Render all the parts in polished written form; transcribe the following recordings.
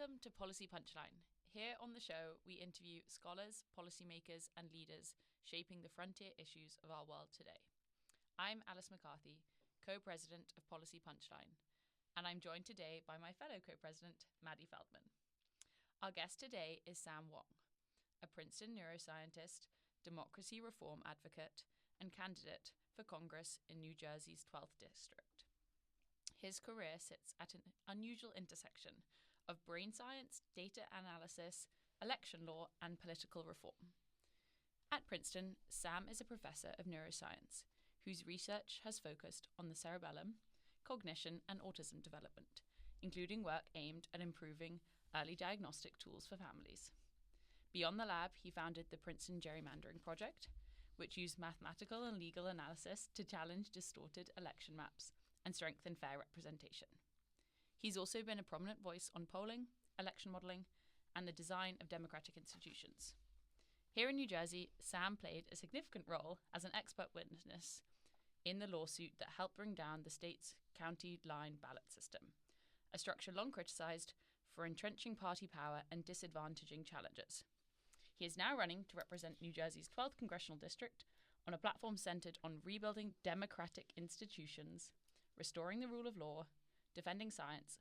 Welcome to Policy Punchline. Here on the show, we interview scholars, policymakers, and leaders shaping the frontier issues of our world today. I'm Alice McCarthy, co-president of Policy Punchline, and I'm joined today by my fellow co-president, Maddie Feldman. Our guest today is Sam Wang, a Princeton neuroscientist, democracy reform advocate, and candidate for Congress in New Jersey's 12th District. His career sits at an unusual intersection of brain science, data analysis, election law, and political reform. At Princeton, Sam is a professor of neuroscience whose research has focused on the cerebellum, cognition, and autism development, including work aimed at improving early diagnostic tools for families. Beyond the lab, he founded the Princeton Gerrymandering Project, which used mathematical and legal analysis to challenge distorted election maps and strengthen fair representation. He's also been a prominent voice on polling, election modelling, and the design of democratic institutions. Here in New Jersey, Sam played a significant role as an expert witness in the lawsuit that helped bring down the state's county line ballot system, a structure long criticised for entrenching party power and disadvantaging challengers. He is now running to represent New Jersey's 12th Congressional District on a platform centred on rebuilding democratic institutions, restoring the rule of law, defending science,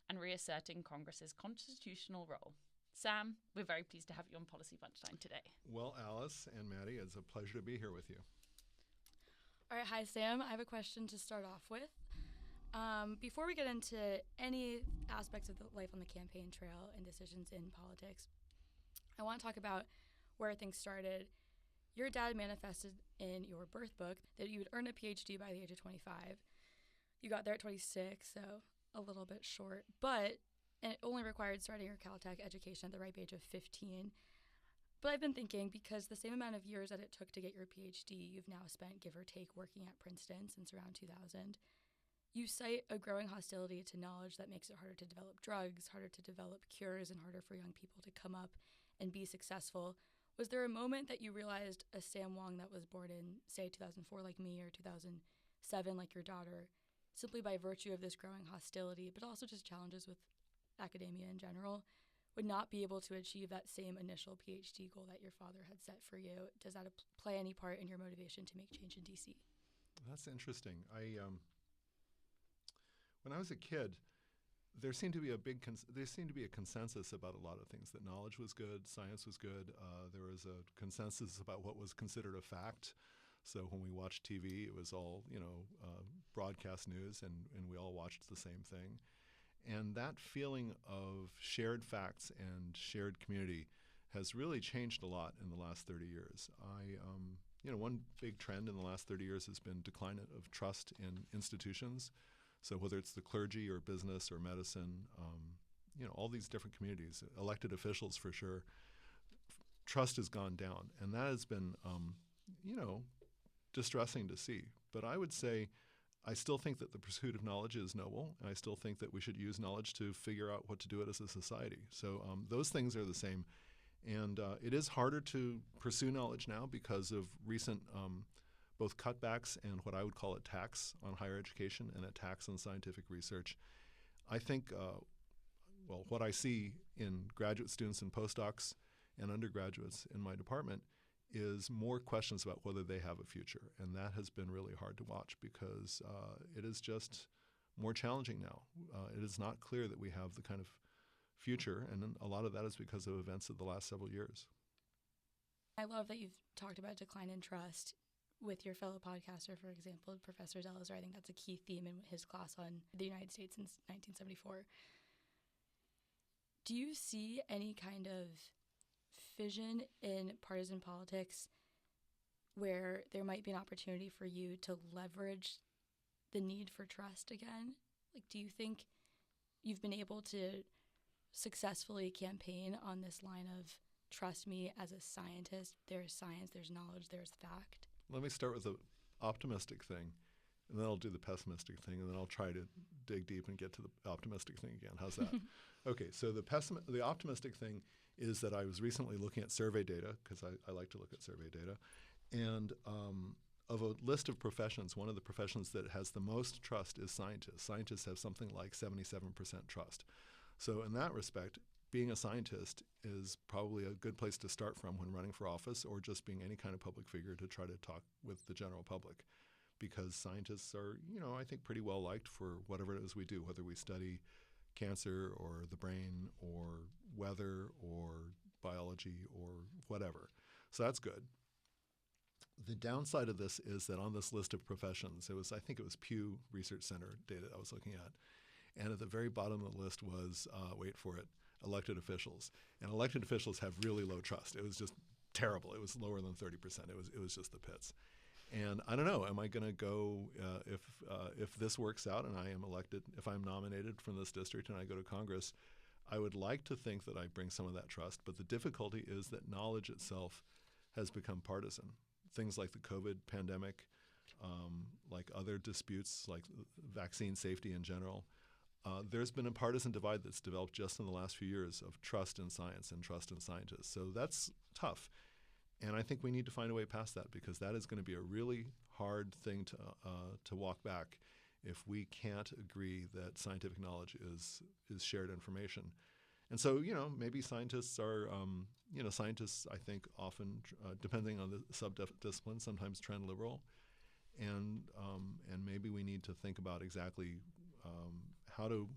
and reasserting Congress's constitutional role. Sam, we're very pleased to have you on Policy Punchline today. Well, Alice and Maddie, it's a pleasure to be here with you. All right, hi, Sam. I have a question to start off with. Before we get into any aspects of the life on the campaign trail and decisions in politics, I want to talk about where things started. Your dad manifested in your birth book that you would earn a PhD by the age of 25. You got there at 26, so a little bit short, but it only required starting your Caltech education at the ripe age of 15. But I've been thinking, because the same amount of years that it took to get your PhD, you've now spent, give or take, working at Princeton since around 2000. You cite a growing hostility to knowledge that makes it harder to develop drugs, harder to develop cures, and harder for young people to come up and be successful. Was there a moment that you realized a Sam Wang that was born in, say, 2004 like me or 2007 like your daughter, simply by virtue of this growing hostility, but also just challenges with academia in general, would not be able to achieve that same initial PhD goal that your father had set for you? Does that play any part in your motivation to make change in D.C.? That's interesting. When I was a kid, there seemed to be a consensus about a lot of things, that knowledge was good, science was good. There was a consensus about what was considered a fact. So when we watched TV, it was all, broadcast news, and we all watched the same thing. And that feeling of shared facts and shared community has really changed a lot in the last 30 years. One big trend in the last 30 years has been decline of trust in institutions. So whether it's the clergy or business or medicine, all these different communities, elected officials for sure, trust has gone down. And that has been, distressing to see. But I would say I still think that the pursuit of knowledge is noble, and I still think that we should use knowledge to figure out what to do it as a society. So those things are the same. And it is harder to pursue knowledge now because of recent both cutbacks and what I would call attacks on higher education and attacks on scientific research. I think, what I see in graduate students and postdocs and undergraduates in my department is more questions about whether they have a future. And that has been really hard to watch because it is just more challenging now. It is not clear that we have the kind of future, and a lot of that is because of events of the last several years. I love that you've talked about decline in trust with your fellow podcaster, for example, Professor Zelizer. I think that's a key theme in his class on the United States since 1974. Do you see any kind of fission in partisan politics where there might be an opportunity for you to leverage the need for trust again? Like, do you think you've been able to successfully campaign on this line of trust me as a scientist? There's science, there's knowledge, there's fact. Let me start with the optimistic thing, and then I'll do the pessimistic thing, and then I'll try to dig deep and get to the optimistic thing again. How's that? Okay, so the optimistic thing is that I was recently looking at survey data, because I like to look at survey data, and of a list of professions, one of the professions that has the most trust is scientists. Scientists have something like 77% trust. So in that respect, being a scientist is probably a good place to start from when running for office, or just being any kind of public figure to try to talk with the general public. Because scientists are, I think pretty well liked for whatever it is we do, whether we study cancer or the brain or weather or biology or whatever. So that's good. The downside of this is that on this list of professions, I think it was Pew Research Center data I was looking at. And at the very bottom of the list was, wait for it, elected officials. And elected officials have really low trust. It was just terrible. It was lower than 30%. It was just the pits. And I don't know, am I going to go, if this works out and I am elected, if I'm nominated from this district and I go to Congress, I would like to think that I bring some of that trust. But the difficulty is that knowledge itself has become partisan. Things like the COVID pandemic, like other disputes, like vaccine safety in general, there's been a partisan divide that's developed just in the last few years of trust in science and trust in scientists. So that's tough. And I think we need to find a way past that, because that is going to be a really hard thing to walk back if we can't agree that scientific knowledge is shared information. And so, maybe scientists are, scientists, I think, often, depending on the subdiscipline, sometimes trend liberal. And maybe we need to think about exactly how to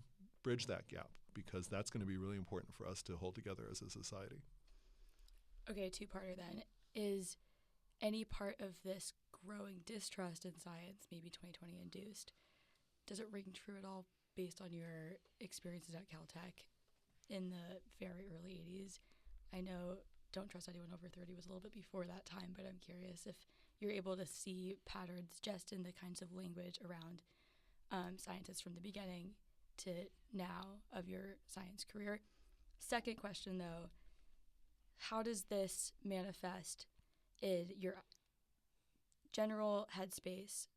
bridge that gap, because that's going to be really important for us to hold together as a society. Okay, two-parter then. Is any part of this growing distrust in science, maybe 2020 induced, does it ring true at all based on your experiences at Caltech in the very early 80s? I know Don't Trust Anyone Over 30 was a little bit before that time, but I'm curious if you're able to see patterns just in the kinds of language around scientists from the beginning to now of your science career. Second question, though, how does this manifest in your general headspace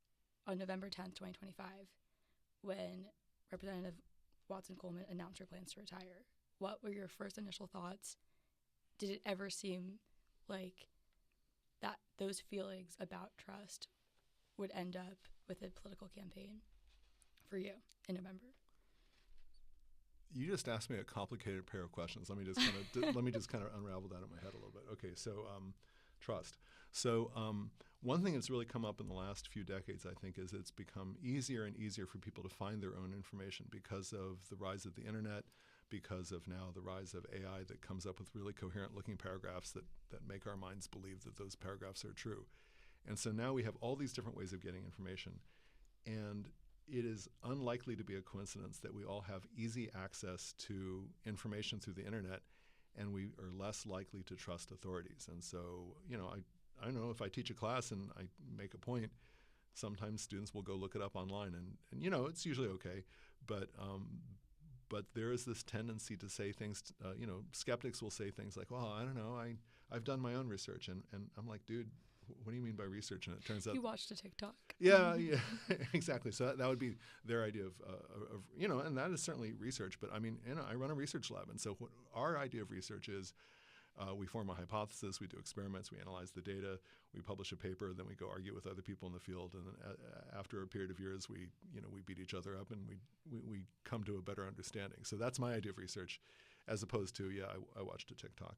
on November 10th, 2025, when Representative Watson Coleman announced her plans to retire? What were your first initial thoughts? Did it ever seem like that those feelings about trust would end up with a political campaign for you in November? You just asked me a complicated pair of questions. Let me just kind of unravel that in my head a little bit. Okay, so trust. So one thing that's really come up in the last few decades, I think, is it's become easier and easier for people to find their own information because of the rise of the internet, because of now the rise of AI that comes up with really coherent-looking paragraphs that make our minds believe that those paragraphs are true. And so now we have all these different ways of getting information. And it is unlikely to be a coincidence that we all have easy access to information through the internet, and we are less likely to trust authorities. And so, I don't know, if I teach a class and I make a point, sometimes students will go look it up online, and it's usually okay. But there is this tendency to say things, skeptics will say things like, well, I don't know, I've done my own research. And I'm like, dude, what do you mean by research? And it turns out you watched a TikTok. Yeah, exactly. So that would be their idea of and that is certainly research. But I mean, I run a research lab, and so what our idea of research is, we form a hypothesis, we do experiments, we analyze the data, we publish a paper, then we go argue with other people in the field, and after a period of years, we beat each other up, and we come to a better understanding. So that's my idea of research, as opposed to I watched a TikTok,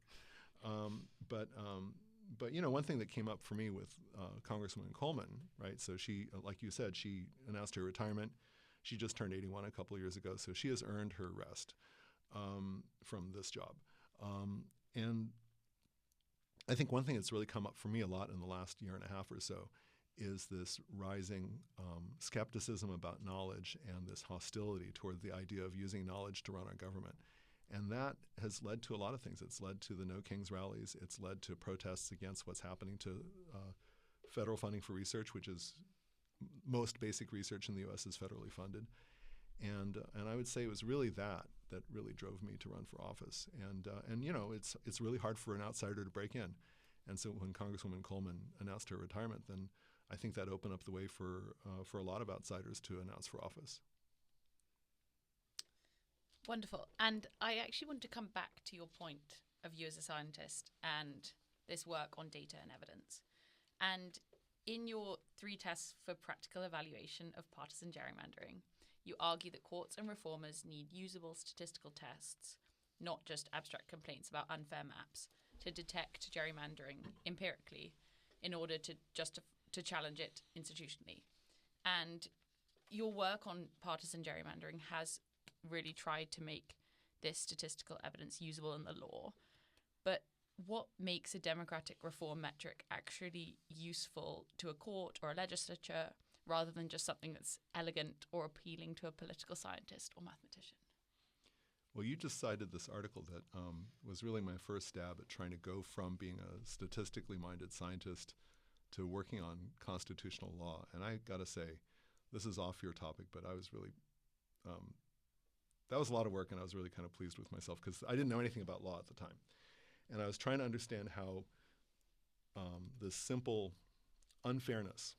but one thing that came up for me with Congresswoman Coleman, right? So she, like you said, she announced her retirement. She just turned 81 a couple of years ago, so she has earned her rest from this job. And I think one thing that's really come up for me a lot in the last year and a half or so is this rising skepticism about knowledge and this hostility toward the idea of using knowledge to run our government. And that has led to a lot of things. It's led to the No Kings rallies. It's led to protests against what's happening to federal funding for research, which is most basic research in the U.S. is federally funded. And I would say it was really that really drove me to run for office. And it's really hard for an outsider to break in. And so when Congresswoman Coleman announced her retirement, then I think that opened up the way for a lot of outsiders to announce for office. Wonderful. And I actually want to come back to your point of you as a scientist and this work on data and evidence. And in your 3 tests for practical evaluation of partisan gerrymandering, you argue that courts and reformers need usable statistical tests not just abstract complaints about unfair maps, to detect gerrymandering empirically in order to challenge it institutionally. And your work on partisan gerrymandering has really tried to make this statistical evidence usable in the law. But what makes a democratic reform metric actually useful to a court or a legislature rather than just something that's elegant or appealing to a political scientist or mathematician? Well, you just cited this article that was really my first stab at trying to go from being a statistically minded scientist to working on constitutional law. And I got to say, this is off your topic, but I was really, that was a lot of work, and I was really kind of pleased with myself because I didn't know anything about law at the time. And I was trying to understand how this simple unfairness,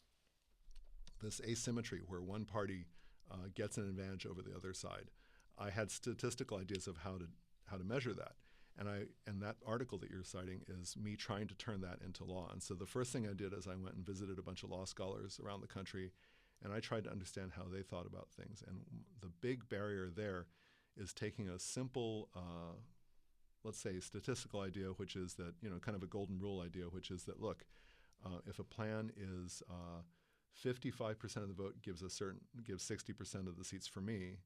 this asymmetry where one party gets an advantage over the other side, I had statistical ideas of how to measure that. And that article that you're citing is me trying to turn that into law. And so the first thing I did is I went and visited a bunch of law scholars around the country, and I tried to understand how they thought about things. And the big barrier there is taking a simple, let's say, statistical idea, which is that, kind of a golden rule idea, which is that, look, if a plan is 55% of the vote gives 60% of the seats for me,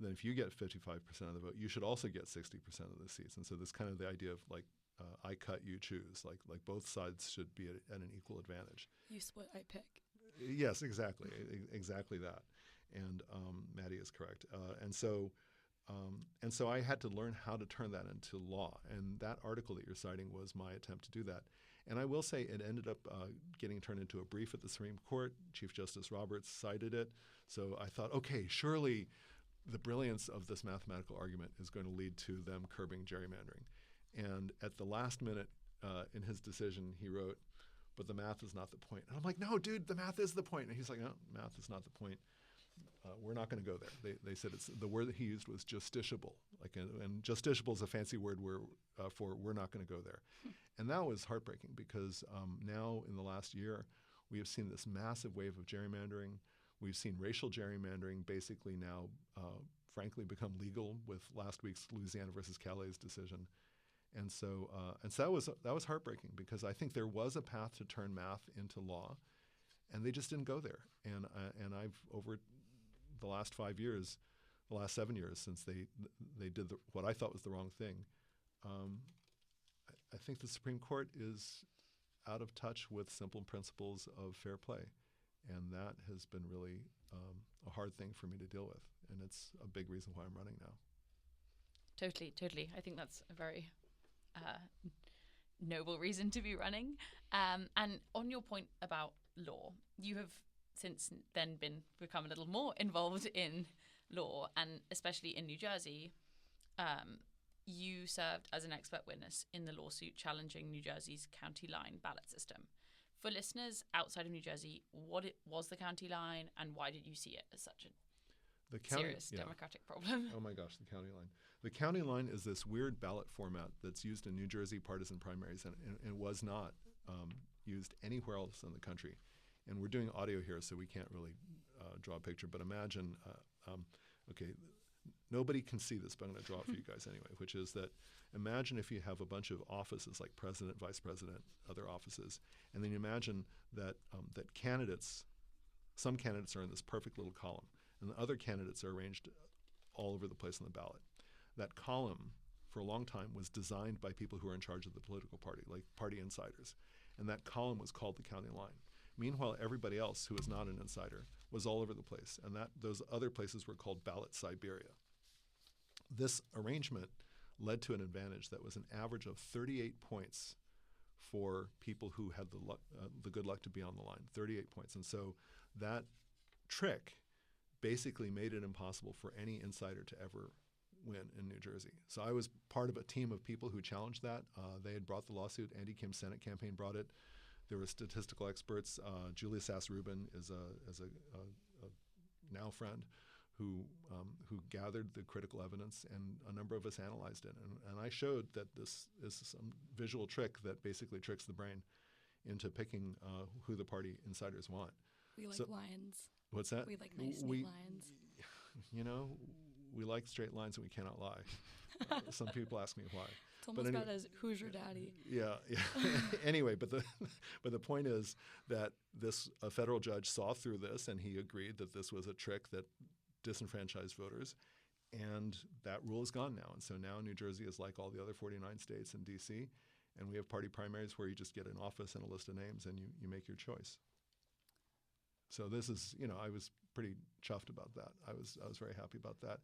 then if you get 55% of the vote, you should also get 60% of the seats. And so this kind of the idea of like, I cut, you choose, like both sides should be at an equal advantage. You split, I pick. Yes, exactly, exactly that. And Maddie is correct. And so I had to learn how to turn that into law. And that article that you're citing was my attempt to do that. And I will say it ended up getting turned into a brief at the Supreme Court. Chief Justice Roberts cited it. So I thought, okay, surely the brilliance of this mathematical argument is going to lead to them curbing gerrymandering. And at the last minute in his decision, he wrote, but the math is not the point. And I'm like, no, dude, the math is the point. And he's like, no, math is not the point. We're not going to go there. They said the word that he used was justiciable. And justiciable is a fancy word for we're not going to go there. And that was heartbreaking because now in the last year, we have seen this massive wave of gerrymandering. We've seen racial gerrymandering basically now, frankly, become legal with last week's Louisiana versus Calais decision. And so that was heartbreaking because I think there was a path to turn math into law, and they just didn't go there. And I've over the last 7 years since they did what I thought was the wrong thing, I think the Supreme Court is out of touch with simple principles of fair play. And that has been really a hard thing for me to deal with. And it's a big reason why I'm running now. Totally. I think that's a very noble reason to be running. And on your point about law, you have since then become a little more involved in law, and especially in New Jersey. You served as an expert witness in the lawsuit challenging New Jersey's county line ballot system. For listeners outside of New Jersey, what was the county line, and why did you see it as such a serious democratic problem? Oh my gosh, the county line. The county line is this weird ballot format that's used in New Jersey partisan primaries, and it was not used anywhere else in the country. And we're doing audio here, so we can't really draw a picture. But imagine, okay, nobody can see this, but I'm going to draw it for you guys anyway, which is that imagine if you have a bunch of offices like president, vice president, other offices, and then you imagine that that some candidates are in this perfect little column, and the other candidates are arranged all over the place on the ballot. That column, for a long time, was designed by people who are in charge of the political party, like party insiders, and that column was called the county line. Meanwhile, everybody else who was not an insider was all over the place, and those other places were called ballot Siberia. This arrangement led to an advantage that was an average of 38 points for people who had the good luck to be on the line, 38 points. And so that trick basically made it impossible for any insider to ever win in New Jersey. So I was part of a team of people who challenged that. They had brought the lawsuit. Andy Kim's Senate campaign brought it. There were statistical experts. Julia Sass-Rubin is a now friend who gathered the critical evidence, and a number of us analyzed it. And I showed that this is some visual trick that basically tricks the brain into picking who the party insiders want. We like lines. What's that? We like nice neat lines. You know, we like straight lines and we cannot lie. Some people ask me why. It's almost bad as who's your daddy? Yeah. Anyway, but the point is that a federal judge saw through this, and he agreed that this was a trick that disenfranchised voters, and that rule is gone now. And so now New Jersey is like all the other 49 states and D.C., and we have party primaries where you just get an office and a list of names, and you make your choice. So this is, I was pretty chuffed about that. I was very happy about that.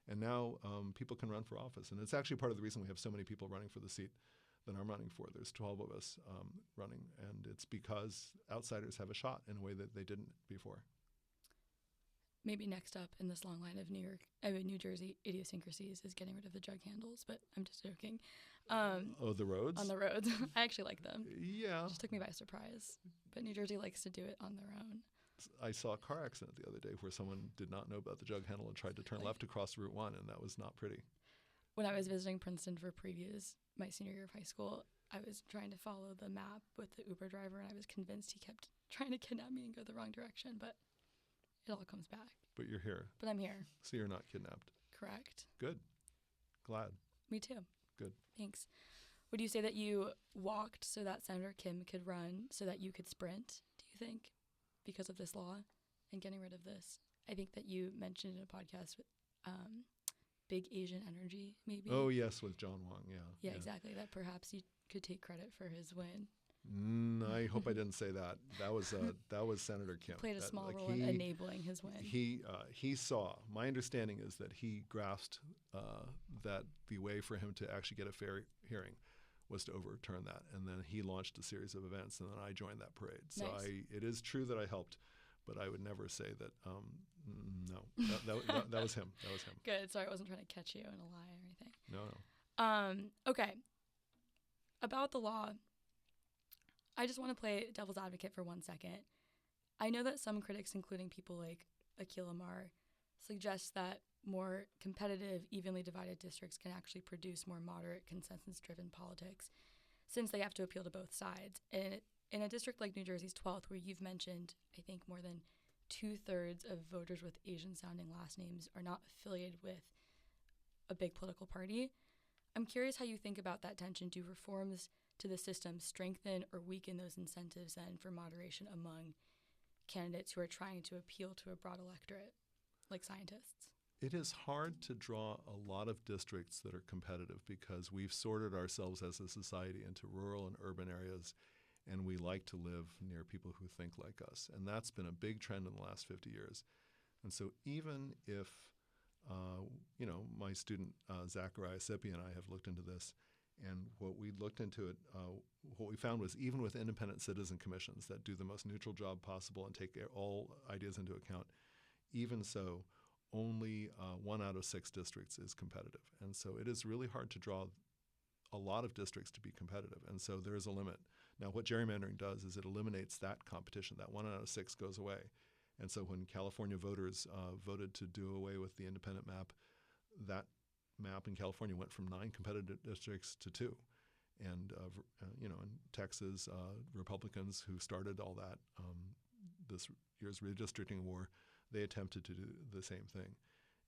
And now people can run for office. And it's actually part of the reason we have so many people running for the seat that I'm running for. There's 12 of us running, and it's because outsiders have a shot in a way that they didn't before. Maybe next up in this long line of New Jersey idiosyncrasies is getting rid of the jug handles, but I'm just joking. The roads? On the roads. I actually like them. Yeah. It just took me by surprise. But New Jersey likes to do it on their own. I saw a car accident the other day where someone did not know about the jug handle and tried to turn left across Route 1, and that was not pretty. When I was visiting Princeton for previews my senior year of high school, I was trying to follow the map with the Uber driver, and I was convinced he kept trying to kidnap me and go the wrong direction, but it all comes back. But you're here. But I'm here. So you're not kidnapped. Correct. Good. Glad. Me too. Good. Thanks. Would you say that you walked so that Senator Kim could run so that you could sprint, do you think, because of this law and getting rid of this? I think that you mentioned in a podcast with Big Asian Energy, maybe. Oh, yes, with John Wang, yeah. Yeah, exactly. That perhaps you could take credit for his win. I hope I didn't say that. That was Senator Kim. Played a small role in enabling his win. He saw. My understanding is that he grasped that the way for him to actually get a fair hearing was to overturn that, and then he launched a series of events, and then I joined that parade. So nice. It is true that I helped, but I would never say that. No, that was him. That was him. Good. Sorry, I wasn't trying to catch you in a lie or anything. No. Okay. About the law, I just want to play devil's advocate for 1 second. I know that some critics, including people like Akil Amar, suggest that more competitive, evenly divided districts can actually produce more moderate, consensus-driven politics, since they have to appeal to both sides. And in a district like New Jersey's 12th, where you've mentioned, I think, more than 2/3 of voters with Asian-sounding last names are not affiliated with a big political party, I'm curious how you think about that tension. Do reforms to the system strengthen or weaken those incentives then for moderation among candidates who are trying to appeal to a broad electorate, like scientists? It is hard to draw a lot of districts that are competitive because we've sorted ourselves as a society into rural and urban areas, and we like to live near people who think like us. And that's been a big trend in the last 50 years. And so even if, my student Zachariah Sippy and I have looked into this, and what we looked into it, what we found was even with independent citizen commissions that do the most neutral job possible and take all ideas into account, even so, only 1 out of 6 districts is competitive. And so it is really hard to draw a lot of districts to be competitive. And so there is a limit. Now, what gerrymandering does is it eliminates that competition. That 1 out of 6 goes away. And so when California voters voted to do away with the independent map, that map in California went from 9 competitive districts to 2. And, in Texas, Republicans who started all that this year's redistricting war, they attempted to do the same thing.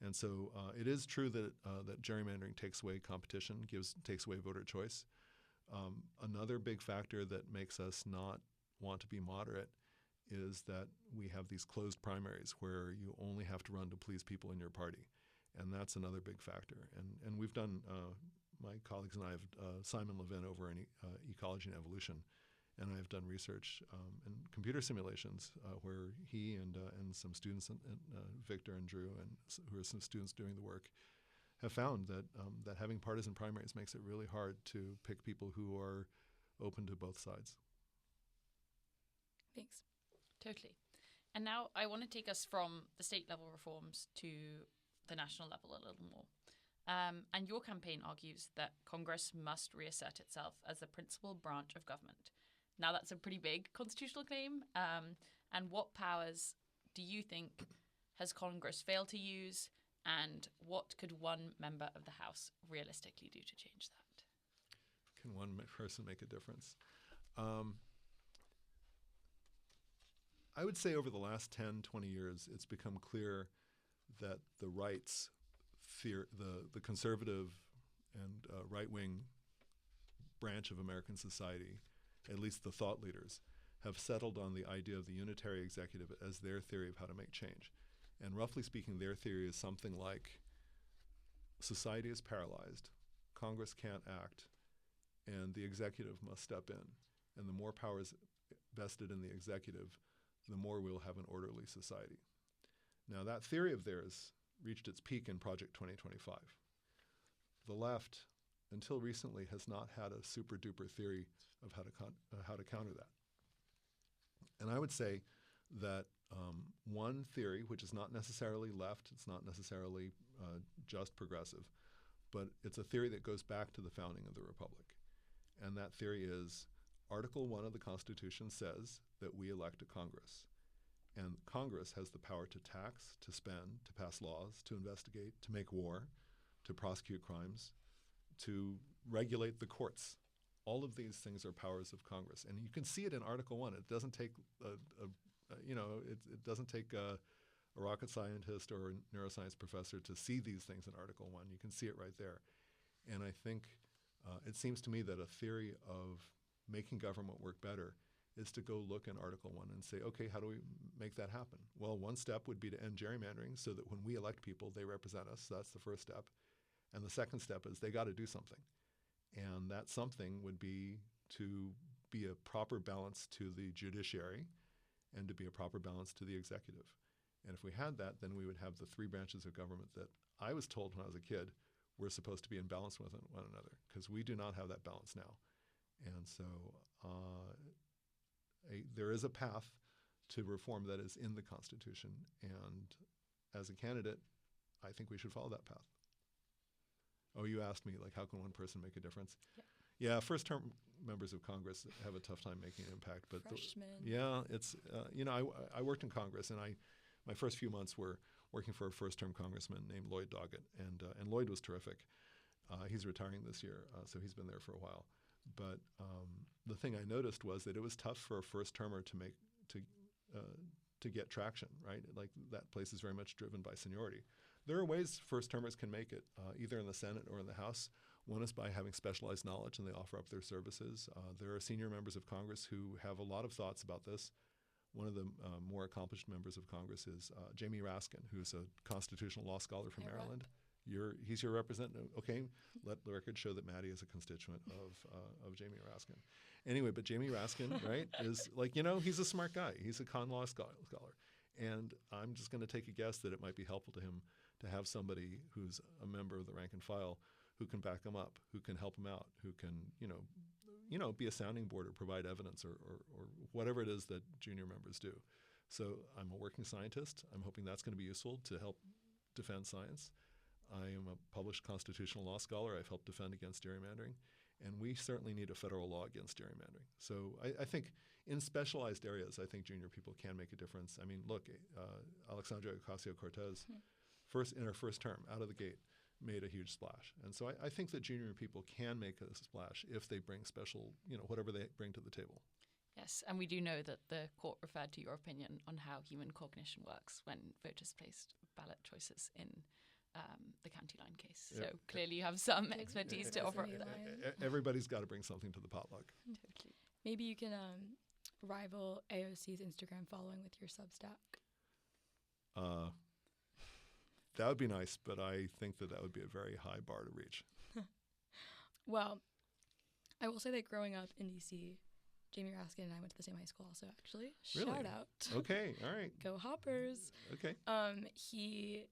And so it is true that that gerrymandering takes away competition, takes away voter choice. Another big factor that makes us not want to be moderate is that we have these closed primaries where you only have to run to please people in your party. And that's another big factor. And we've done, my colleagues and I have, Simon Levin over in Ecology and Evolution, and I have done research in computer simulations where he and some students, Victor and Drew, and who are some students doing the work, have found that that having partisan primaries makes it really hard to pick people who are open to both sides. Thanks. Totally. And now I want to take us from the state level reforms to the national level a little more. And your campaign argues that Congress must reassert itself as the principal branch of government. Now, that's a pretty big constitutional claim. And what powers do you think has Congress failed to use? And what could one member of the House realistically do to change that? Can one person make a difference? I would say over the last 10, 20 years, it's become clear that the rights, the conservative right-wing branch of American society, at least the thought leaders, have settled on the idea of the unitary executive as their theory of how to make change. And roughly speaking, their theory is something like society is paralyzed, Congress can't act, and the executive must step in. And the more power is vested in the executive, the more we'll have an orderly society. Now, that theory of theirs reached its peak in Project 2025. The left, until recently, has not had a super-duper theory of how to counter that. And I would say that one theory, which is not necessarily left, it's not necessarily just progressive, but it's a theory that goes back to the founding of the Republic. And that theory is Article 1 of the Constitution says that we elect a Congress. And Congress has the power to tax, to spend, to pass laws, to investigate, to make war, to prosecute crimes, to regulate the courts. All of these things are powers of Congress. And you can see it in Article 1. It doesn't take it doesn't take a rocket scientist or a neuroscience professor to see these things in Article 1. You can see it right there. And I think it seems to me that a theory of making government work better is to go look in Article 1 and say, okay, how do we make that happen? Well, one step would be to end gerrymandering so that when we elect people, they represent us. That's the first step. And the second step is they got to do something. And that something would be to be a proper balance to the judiciary and to be a proper balance to the executive. And if we had that, then we would have the three branches of government that I was told when I was a kid were supposed to be in balance with one another, because we do not have that balance now. And so there is a path to reform that is in the Constitution. And as a candidate, I think we should follow that path. Oh, you asked me, like, how can one person make a difference? Yeah, first-term members of Congress have a tough time making an impact. But it's I worked in Congress, and my first few months were working for a first-term congressman named Lloyd Doggett, and Lloyd was terrific. He's retiring this year, so he's been there for a while. But the thing I noticed was that it was tough for a first-termer to get traction, right? Like, that place is very much driven by seniority. There are ways first-termers can make it, either in the Senate or in the House. One is by having specialized knowledge, and they offer up their services. There are senior members of Congress who have a lot of thoughts about this. One of the more accomplished members of Congress is Jamie Raskin, who's a constitutional law scholar from Maryland. He's your representative. Okay, let the record show that Maddie is a constituent of Jamie Raskin. Anyway, but Jamie Raskin, right, is like, he's a smart guy. He's a con law scholar. And I'm just going to take a guess that it might be helpful to him to have somebody who's a member of the rank and file who can back him up, who can help him out, who can, be a sounding board or provide evidence or whatever it is that junior members do. So I'm a working scientist. I'm hoping that's going to be useful to help defend science. I am a published constitutional law scholar. I've helped defend against gerrymandering. And we certainly need a federal law against gerrymandering. So I think in specialized areas, I think junior people can make a difference. I mean, look, Alexandria Ocasio-Cortez, in her first term, out of the gate, made a huge splash. And so I think that junior people can make a splash if they bring special, whatever they bring to the table. Yes, and we do know that the court referred to your opinion on how human cognition works when voters placed ballot choices in the county line case. So clearly you have some expertise to offer up there. Everybody's got to bring something to the potluck. Totally. Maybe you can rival AOC's Instagram following with your Substack. That would be nice, but I think that would be a very high bar to reach. Well, I will say that growing up in D.C., Jamie Raskin and I went to the same high school also, actually. Really? Shout out. Okay, all right. Go Hoppers. Okay. He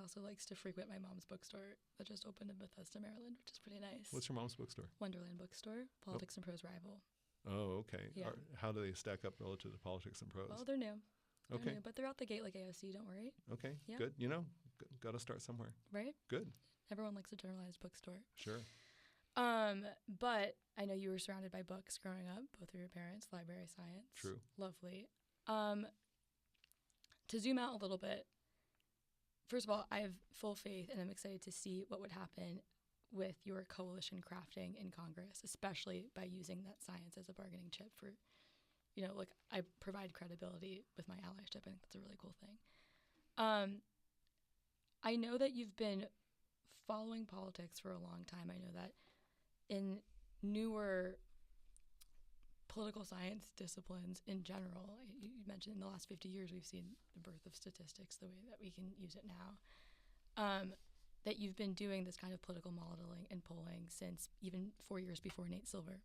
also likes to frequent my mom's bookstore that just opened in Bethesda, Maryland, which is pretty nice. What's your mom's bookstore? Wonderland Bookstore, Politics and Prose rival. Oh, okay. Yeah. How do they stack up relative to Politics and Prose? Well, they're new. Okay. But they're out the gate like AOC, don't worry. Okay, Yeah. good. Got to start somewhere. Right? Good. Everyone likes a generalized bookstore. Sure. But I know you were surrounded by books growing up, both of your parents, library science. True. Lovely. To zoom out a little bit, first of all, I have full faith and I'm excited to see what would happen with your coalition crafting in Congress, especially by using that science as a bargaining chip for, I provide credibility with my allyship. I think that's a really cool thing. I know that you've been following politics for a long time, I know that in newer political science disciplines in general, you mentioned in the last 50 years we've seen the birth of statistics the way that we can use it now, that you've been doing this kind of political modeling and polling since even 4 years before Nate Silver.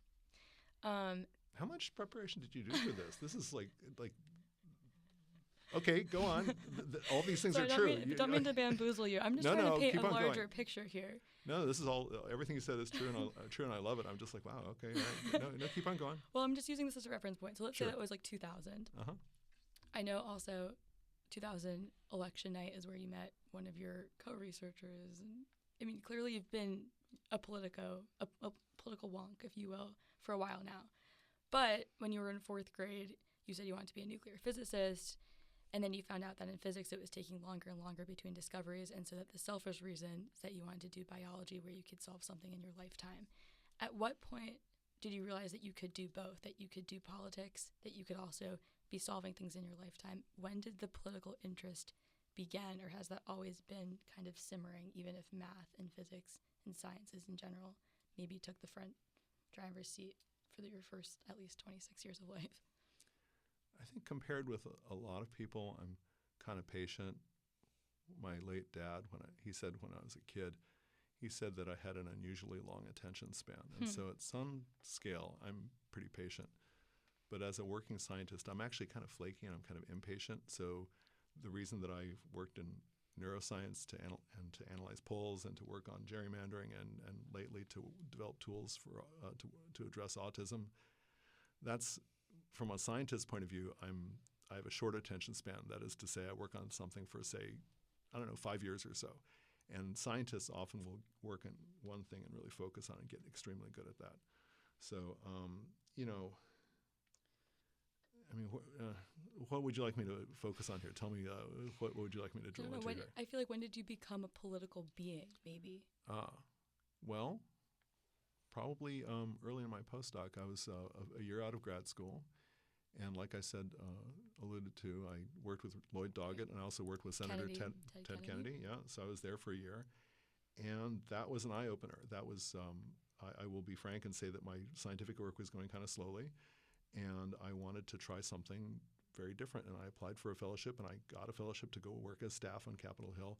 How much preparation did you do for this? This is like okay, go on. All these things are true. Don't mean to bamboozle you. I'm just trying to paint a larger picture here. No, this is all. Everything you said is true, and I love it. I'm just like, wow, okay, all right. No, keep on going. Well, I'm just using this as a reference point. So let's say that was like 2000. I know also 2000 election night is where you met one of your co-researchers, and I mean, clearly you've been a political wonk, if you will, for a while now. But when you were in 4th grade, you said you wanted to be a nuclear physicist, and then you found out that in physics it was taking longer and longer between discoveries, and so that the selfish reason is that you wanted to do biology where you could solve something in your lifetime. At what point did you realize that you could do both, that you could do politics, that you could also be solving things in your lifetime? When did the political interest begin, or has that always been kind of simmering, even if math and physics and sciences in general maybe took the front driver's seat for your first at least 26 years of life? I think compared with a lot of people, I'm kind of patient. My late dad, he said when I was a kid, he said that I had an unusually long attention span. And so at some scale, I'm pretty patient. But as a working scientist, I'm actually kind of flaky and I'm kind of impatient. So the reason that I worked in neuroscience to analyze polls and to work on gerrymandering and lately to develop tools for to address autism, that's, from a scientist's point of view, I have a short attention span. That is to say, I work on something for, say, 5 years or so. And scientists often will work on one thing and really focus on it and get extremely good at that. So, what would you like me to focus on here? Tell me, what would you like me to drill into here? I feel like, when did you become a political being, maybe? Well, probably early in my postdoc. I was a year out of grad school. And like I said, alluded to, I worked with Lloyd Doggett, and I also worked with Senator Ted Kennedy. Yeah, so I was there for a year. And that was an eye-opener. That was, I will be frank and say that my scientific work was going kind of slowly. And I wanted to try something very different. And I applied for a fellowship, and I got a fellowship to go work as staff on Capitol Hill.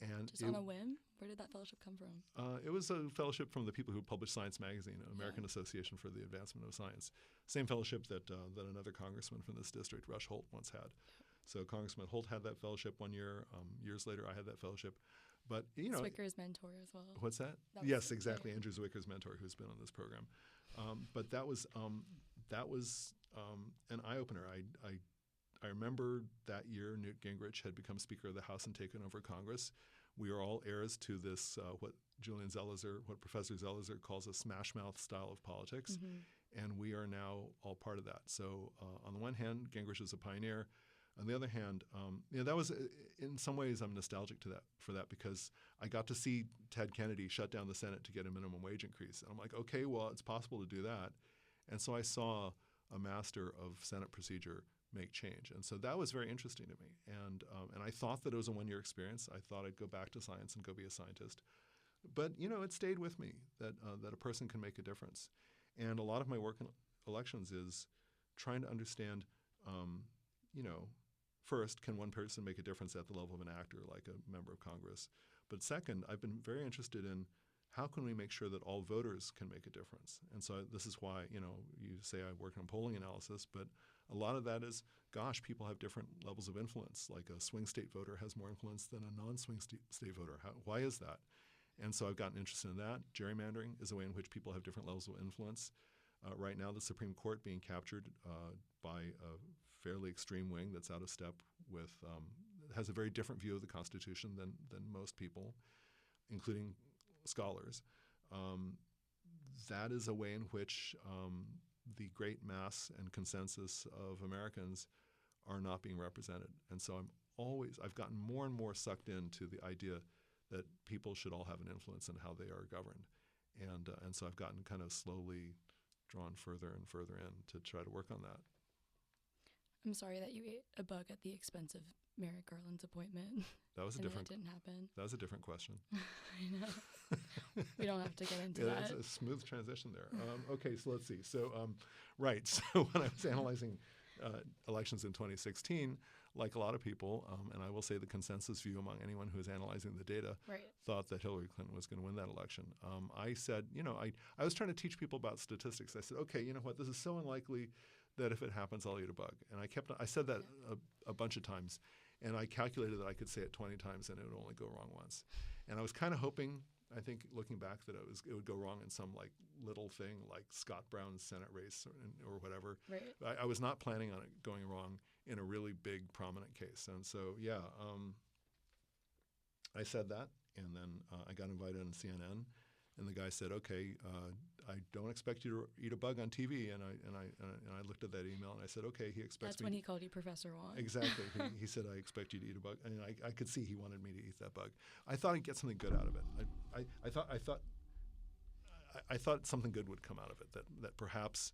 And just on a whim? Where did that fellowship come from? It was a fellowship from the people who published Science Magazine, American Association for the Advancement of Science. Same fellowship that another congressman from this district, Rush Holt, once had. So Congressman Holt had that fellowship 1 year. Years later, I had that fellowship. But, Zwicker's mentor as well. What's that? Yes, exactly. Andrew Zwicker's mentor, who's been on this program. But that was an eye-opener. I remember that year Newt Gingrich had become Speaker of the House and taken over Congress. We are all heirs to this, what Professor Zelizer calls a smash-mouth style of politics, and we are now all part of that. So on the one hand, Gingrich is a pioneer. On the other hand, that was, in some ways, I'm nostalgic for that because I got to see Ted Kennedy shut down the Senate to get a minimum wage increase. And I'm like, okay, well, it's possible to do that. And so I saw a master of Senate procedure make change. And so that was very interesting to me. And I thought that it was a one-year experience. I thought I'd go back to science and go be a scientist. But, it stayed with me that a person can make a difference. And a lot of my work in elections is trying to understand, first, can one person make a difference at the level of an actor, like a member of Congress? But second, I've been very interested in how can we make sure that all voters can make a difference? And so this is why, you say I work on polling analysis, but a lot of that is, gosh, people have different levels of influence. Like a swing state voter has more influence than a non-swing state voter. Why is that? And so I've gotten interested in that. Gerrymandering is a way in which people have different levels of influence. Right now, the Supreme Court being captured by a fairly extreme wing that's out of step with, has a very different view of the Constitution than most people, including scholars. That is a way in which the great mass and consensus of Americans are not being represented. And so I've gotten more and more sucked into the idea that people should all have an influence in how they are governed. And so I've gotten kind of slowly drawn further and further in to try to work on that. I'm sorry that you ate a bug at the expense of Merrick Garland's appointment. That was a different. That didn't happen. That was a different question. I know. We don't have to get into Yeah, that. it's a smooth transition there. Okay, so let's see. So, right. So when I was analyzing elections in 2016, like a lot of people, and I will say the consensus view among anyone who is analyzing the data, Right. thought that Hillary Clinton was going to win that election. I said, I was trying to teach people about statistics. I said, okay, you know what? This is so unlikely that if it happens, I'll eat a bug. And I said that a bunch of times. And I calculated that I could say it 20 times and it would only go wrong once. And I was kind of hoping, I think looking back, that it would go wrong in some like little thing like Scott Brown's Senate race or whatever. Right. I was not planning on it going wrong in a really big prominent case. And so, yeah, I said that. And then I got invited on CNN. And the guy said, okay, I don't expect you to eat a bug on TV. And I looked at that email and I said, okay, he expects That's when he called you Professor Wang. Exactly. He said, I expect you to eat a bug. And I could see he wanted me to eat that bug. I thought I'd get something good out of it. I thought something good would come out of it, that perhaps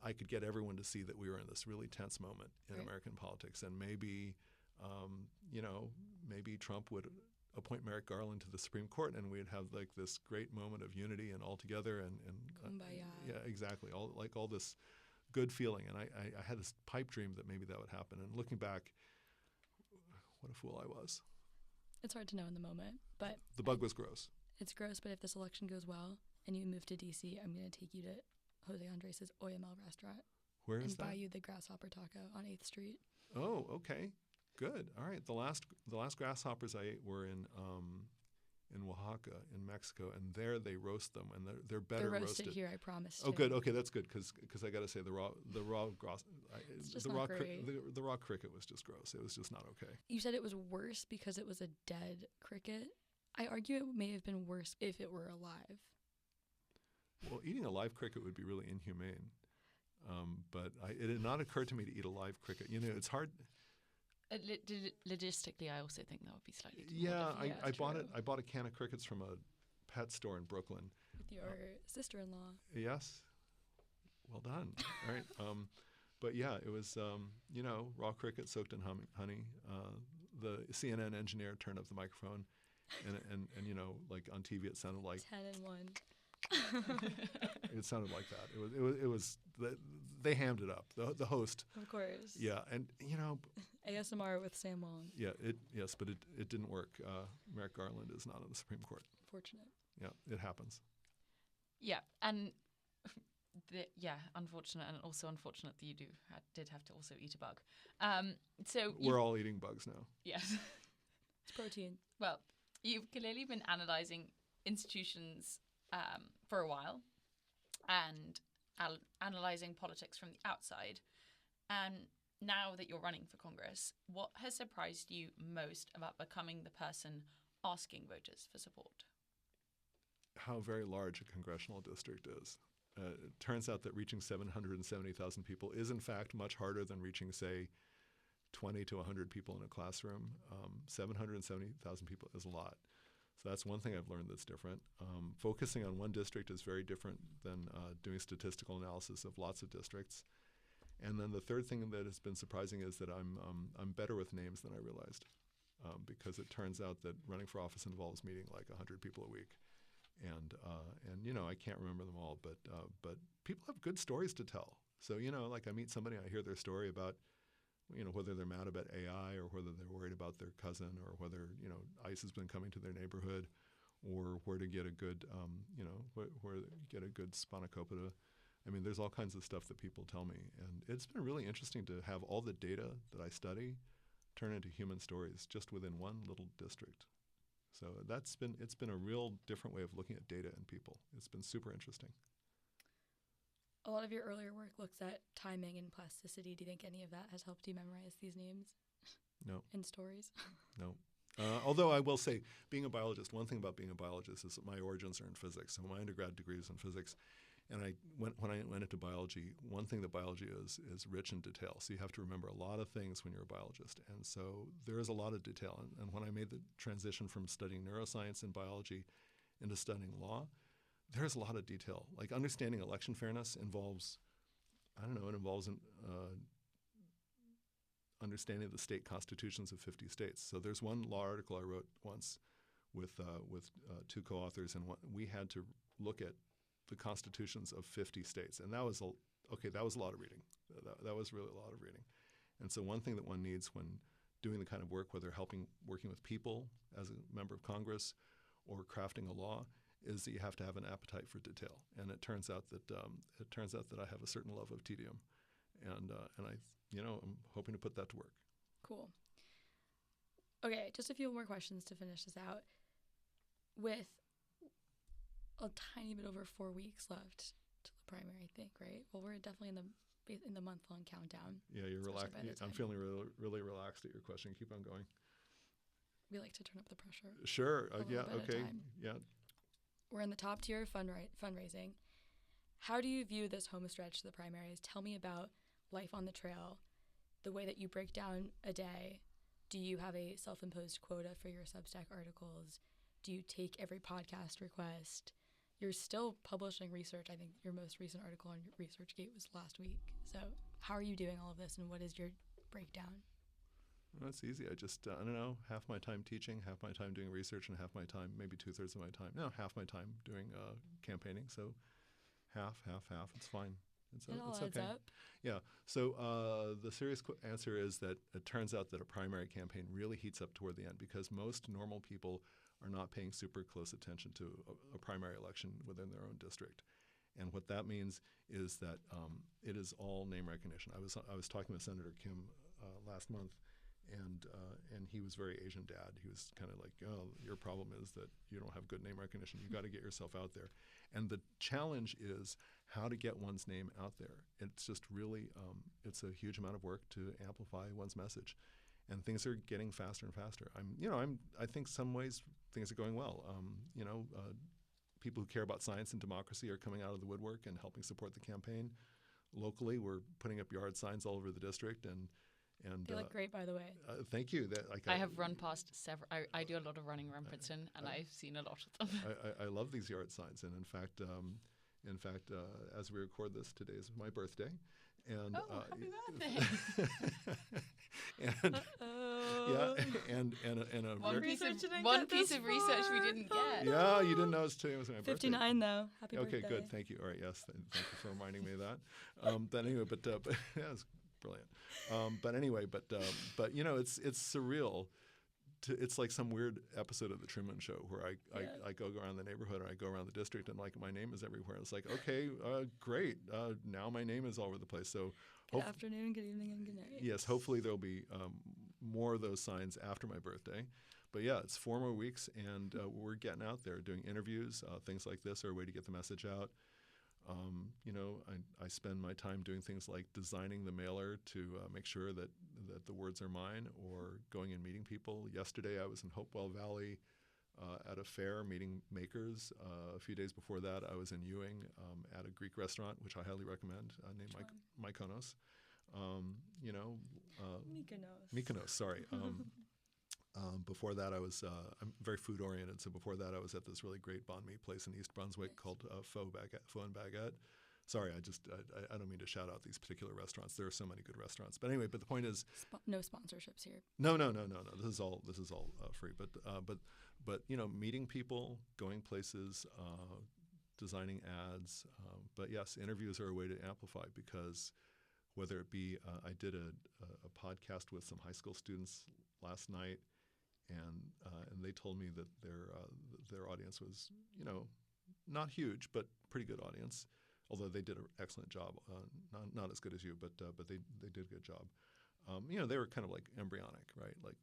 I could get everyone to see that we were in this really tense moment in Right. American politics. And maybe, maybe Trump would appoint Merrick Garland to the Supreme Court, and we'd have like this great moment of unity and all together and Kumbaya. yeah, exactly, all this good feeling. And I had this pipe dream that maybe that would happen. And looking back, what a fool I was. It's hard to know in the moment, but The bug was gross. it's gross. But if this election goes well and you move to DC, I'm going to take you to Jose Andres' OML restaurant Where is and that? buy you the grasshopper taco on 8th Street. Oh, okay, good. All right. The last grasshoppers I ate were in Oaxaca, in Mexico, and there they roast them, and they're better They're roasted. roasted here, I promise. Oh, good. Okay, that's good because I got to say the raw It's just the not raw great. the raw cricket was just gross. It was just not okay. You said it was worse because it was a dead cricket. I argue it may have been worse if it were alive. Well, eating a live cricket would be really inhumane, but it had not occurred to me to eat a live cricket. It's hard. Logistically, I also think that would be slightly too Yeah, more difficult. I bought true. it. I bought a can of crickets from a pet store in Brooklyn. With your sister-in-law. Yes. Well done. All right. But yeah, it was, raw cricket soaked in honey. The CNN engineer turned up the microphone and like on TV, it sounded like 10 and 1. it sounded like that. It was they hammed it up. The host. Of course. Yeah. And, ASMR with Sam Wang. yeah, but it didn't work. Merrick Garland is not on the Supreme Court. Fortunate. Yeah, it happens. Yeah, and unfortunate, and also unfortunate that you did have to also eat a bug. So We're all eating bugs now. yes. It's protein. Well, you've clearly been analysing institutions for a while and analysing politics from the outside. And now that you're running for Congress, what has surprised you most about becoming the person asking voters for support? How very large a congressional district is. It turns out that reaching 770,000 people is, in fact, much harder than reaching, say, 20 to 100 people in a classroom. 770,000 people is a lot. So that's one thing I've learned that's different. Focusing on one district is very different than doing statistical analysis of lots of districts. And then the third thing that has been surprising is that I'm better with names than I realized, because it turns out that running for office involves meeting like 100 people a week. And I can't remember them all, but people have good stories to tell. So, like I meet somebody, I hear their story about, whether they're mad about AI or whether they're worried about their cousin or whether, ICE has been coming to their neighborhood or where to get a good, where to get a good spanakopita. I mean, there's all kinds of stuff that people tell me. And it's been really interesting to have all the data that I study turn into human stories just within one little district. So it's been a real different way of looking at data and people. It's been super interesting. A lot of your earlier work looks at timing and plasticity. Do you think any of that has helped you memorize these names? No. And stories? No. Although I will say, being a biologist, one thing about being a biologist is that my origins are in physics. So my undergrad degree is in physics. And when I went into biology, one thing that biology is rich in detail. So you have to remember a lot of things when you're a biologist. And so there is a lot of detail. And when I made the transition from studying neuroscience and biology into studying law, there's a lot of detail. Like understanding election fairness involves, understanding of the state constitutions of 50 states. So there's one law article I wrote once with two co-authors, and we had to look at the constitutions of 50 states, and that was a lot of reading. That was really a lot of reading. And so one thing that one needs when doing the kind of work, whether working with people as a member of Congress or crafting a law, is that you have to have an appetite for detail. And it turns out that I have a certain love of tedium, and I'm hoping to put that to work. Cool. Okay, just a few more questions to finish this out. With a tiny bit over 4 weeks left to the primary, I think, right? Well, we're definitely in the month-long countdown. Yeah, you're relaxed. I'm feeling really, really relaxed at your question. Keep on going. We like to turn up the pressure. Sure. Yeah. Okay. Yeah. We're in the top tier of fundraising. How do you view this home stretch to the primaries? Tell me about life on the trail, the way that you break down a day. Do you have a self-imposed quota for your Substack articles? Do you take every podcast request? You're still publishing research. I think your most recent article on ResearchGate was last week. So how are you doing all of this, and what is your breakdown? Well, it's easy. I just, I don't know, half my time teaching, half my time doing research, and half my time, maybe 2/3 of my time, half my time doing campaigning. So half. It's fine. It's all adds okay. up. Yeah. So the serious answer is that it turns out that a primary campaign really heats up toward the end, because most normal people are not paying super close attention to a primary election within their own district. And what that means is that it is all name recognition. I was talking with Senator Kim last month, and he was very Asian dad. He was kind of like, oh, your problem is that you don't have good name recognition. You got to get yourself out there. And the challenge is how to get one's name out there. It's just really, it's a huge amount of work to amplify one's message. And things are getting faster and faster. I think some ways things are going well. People who care about science and democracy are coming out of the woodwork and helping support the campaign. Locally, we're putting up yard signs all over the district, and they look great, by the way. Thank you. I have run past several. I do a lot of running around Princeton, and I've seen a lot of them. I love these yard signs, and in fact, as we record this, today is my birthday, and happy birthday! and a one piece of research we didn't get. Yeah, you didn't know today was my birthday. 59 though. Happy birthday. Okay, good. Thank you. All right, yes, thank you for reminding me of that. But anyway, but yeah, it's brilliant. But anyway, but it's surreal. It's like some weird episode of the Truman Show where I go around the neighborhood, or I go around the district, and like my name is everywhere. It's like, okay, great. Now my name is all over the place. So good afternoon, good evening, and good night. Yes, hopefully there'll be more of those signs after my birthday. But yeah, it's 4 more weeks, and we're getting out there doing interviews. Things like this are a way to get the message out. I spend my time doing things like designing the mailer to make sure that the words are mine, or going and meeting people. Yesterday I was in Hopewell Valley at a fair meeting makers. A few days before that I was in Ewing at a Greek restaurant, which I highly recommend, named Mykonos. Mykonos, sorry. Before that, I'm very food oriented. So before that, I was at this really great banh mi place in East Brunswick called Pho and Baguette. Sorry, I don't mean to shout out these particular restaurants. There are so many good restaurants. But anyway, but the point is, no sponsorships here. No. This is all free. But meeting people, going places, designing ads. But yes, interviews are a way to amplify, because whether it be, I did a podcast with some high school students last night, and they told me that their audience was, not huge, but pretty good audience. Although they did an excellent job, not as good as you, but they did a good job. They were kind of like embryonic, right? Like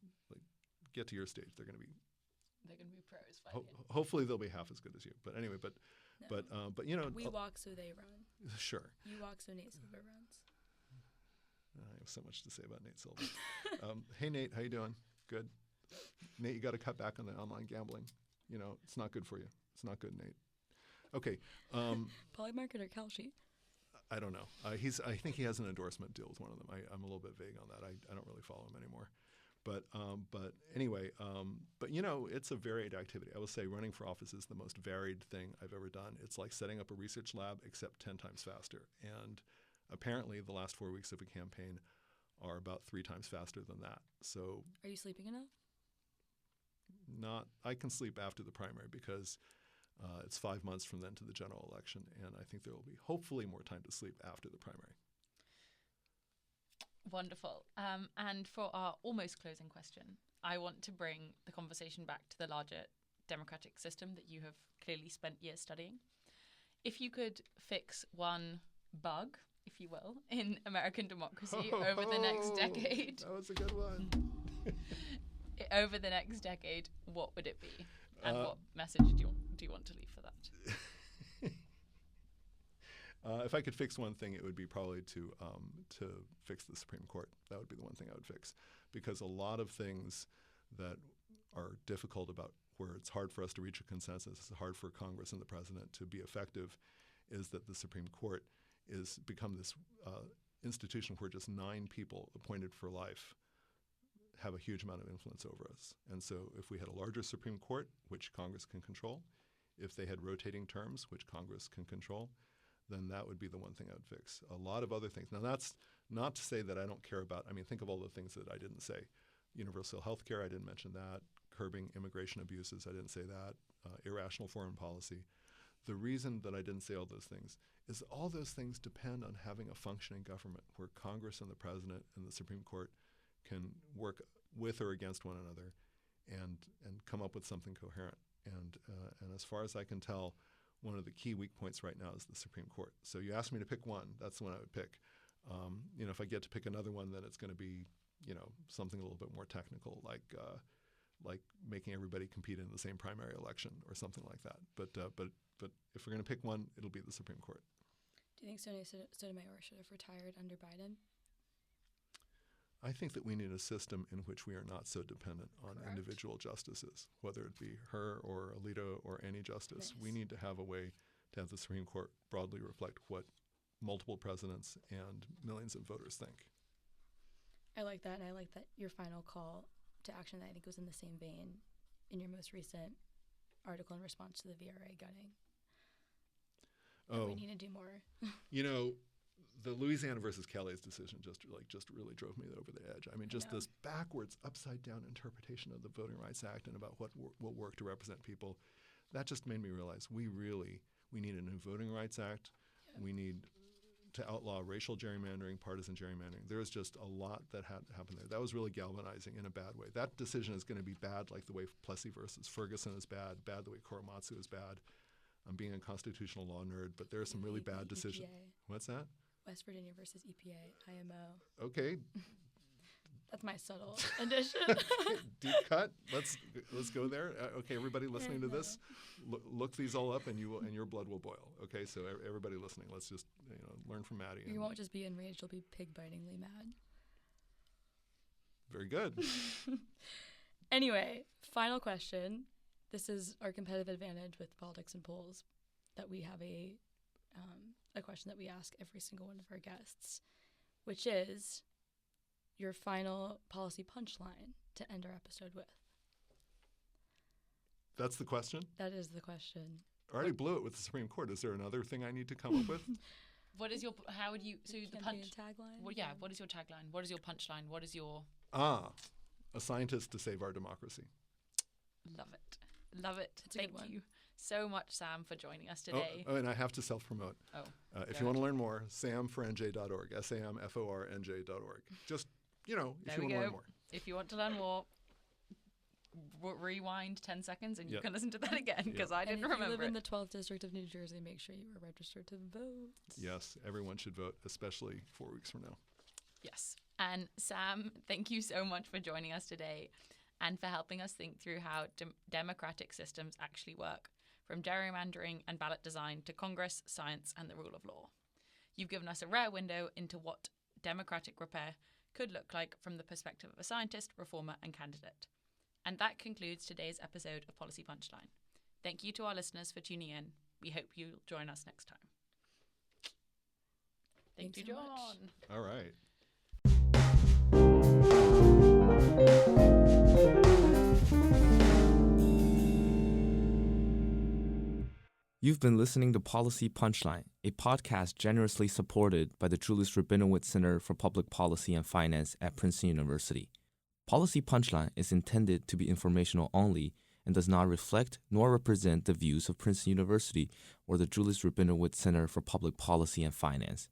get to your stage, they're going to be pros. Hopefully they'll be half as good as you. But anyway, but we walk so they run. Sure. You walk so Nate Silver runs. I have so much to say about Nate Silver. Hey Nate, how you doing? Good. Nate, you got to cut back on the online gambling. It's not good for you. It's not good, Nate. Okay. Polymarket or Kalshi? I don't know. I think he has an endorsement deal with one of them. I'm a little bit vague on that. I don't really follow him anymore. But anyway, it's a varied activity. I will say running for office is the most varied thing I've ever done. It's like setting up a research lab, except 10 times faster. And apparently the last 4 weeks of a campaign, are about 3 times faster than that. So Are you sleeping enough? I can sleep after the primary because it's 5 months from then to the general election, and I think there will be hopefully more time to sleep after the primary. Wonderful. And for our almost closing question, I want to bring the conversation back to the larger democratic system that you have clearly spent years studying. If you could fix one bug, if you will, in American democracy over the next decade. That was a good one. Over the next decade, what would it be? And what message do you want to leave for that? If I could fix one thing, it would be probably to fix the Supreme Court. That would be the one thing I would fix, because a lot of things that are difficult about where it's hard for us to reach a consensus, it's hard for Congress and the president to be effective, is that the Supreme Court is become this institution where just 9 people appointed for life have a huge amount of influence over us. And so if we had a larger Supreme Court, which Congress can control, if they had rotating terms, which Congress can control, then that would be the one thing I would fix. A lot of other things. Now, that's not to say that I don't care about, think of all the things that I didn't say. Universal health care, I didn't mention that. Curbing immigration abuses, I didn't say that. Irrational foreign policy. The reason that I didn't say all those things is all those things depend on having a functioning government where Congress and the president and the Supreme Court can work with or against one another and come up with something coherent. And as far as I can tell, one of the key weak points right now is the Supreme Court. So you asked me to pick one, that's the one I would pick. If I get to pick another one, then it's going to be, something a little bit more technical, like making everybody compete in the same primary election or something like that. But if we're going to pick one, it'll be the Supreme Court. Do you think Sotomayor should have retired under Biden? I think that we need a system in which we are not so dependent on individual justices, whether it be her or Alito or any justice. Nice. We need to have a way to have the Supreme Court broadly reflect what multiple presidents and millions of voters think. I like that, and I like that your final call to action that I think was in the same vein in your most recent article in response to the VRA gunning. We need to do more. The Louisiana versus Kelly's decision just really drove me over the edge. Just this backwards, upside-down interpretation of the Voting Rights Act and about what work to represent people, that just made me realize we need a new Voting Rights Act. Yeah. We need to outlaw racial gerrymandering, partisan gerrymandering. There was just a lot that had happened there. That was really galvanizing in a bad way. That decision is going to be bad, like the way Plessy versus Ferguson is bad the way Korematsu is bad. I'm being a constitutional law nerd, but there are some really bad decisions. What's that? West Virginia versus EPA, IMO. Okay. That's my subtle addition. Deep cut. Let's go there. Okay, everybody listening to this, look these all up, and your blood will boil. Okay, so everybody listening, let's just learn from Maddie. You won't just be enraged; you'll be pig-bitingly mad. Very good. Anyway, final question. This is our competitive advantage with politics and polls, that we have a question that we ask every single one of our guests, which is your final policy punchline to end our episode with. That's the question? That is the question. I already blew it with the Supreme Court. Is there another thing I need to come up with? What is your, how would you, so the punch, tagline? Well, yeah, what is your tagline? What is your punchline? What is your... A scientist to save our democracy. Love it. Love it. Thank you so much, Sam, for joining us today. Oh, and I have to self-promote. If you want to learn more, samfornj.org, samfornj.org. Just, if you want to learn more. If you want to learn more, rewind 10 seconds and you can listen to that again, because I didn't remember it. If you live in the 12th District of New Jersey, make sure you are registered to vote. Yes, everyone should vote, especially 4 weeks from now. Yes. And Sam, thank you so much for joining us today and for helping us think through how democratic systems actually work, from gerrymandering and ballot design to Congress, science, and the rule of law. You've given us a rare window into what democratic repair could look like from the perspective of a scientist, reformer, and candidate. And that concludes today's episode of Policy Punchline. Thank you to our listeners for tuning in. We hope you'll join us next time. Thank you, John. All right. You've been listening to Policy Punchline, a podcast generously supported by the Julius Rabinowitz Center for Public Policy and Finance at Princeton University. Policy Punchline is intended to be informational only and does not reflect nor represent the views of Princeton University or the Julius Rabinowitz Center for Public Policy and Finance.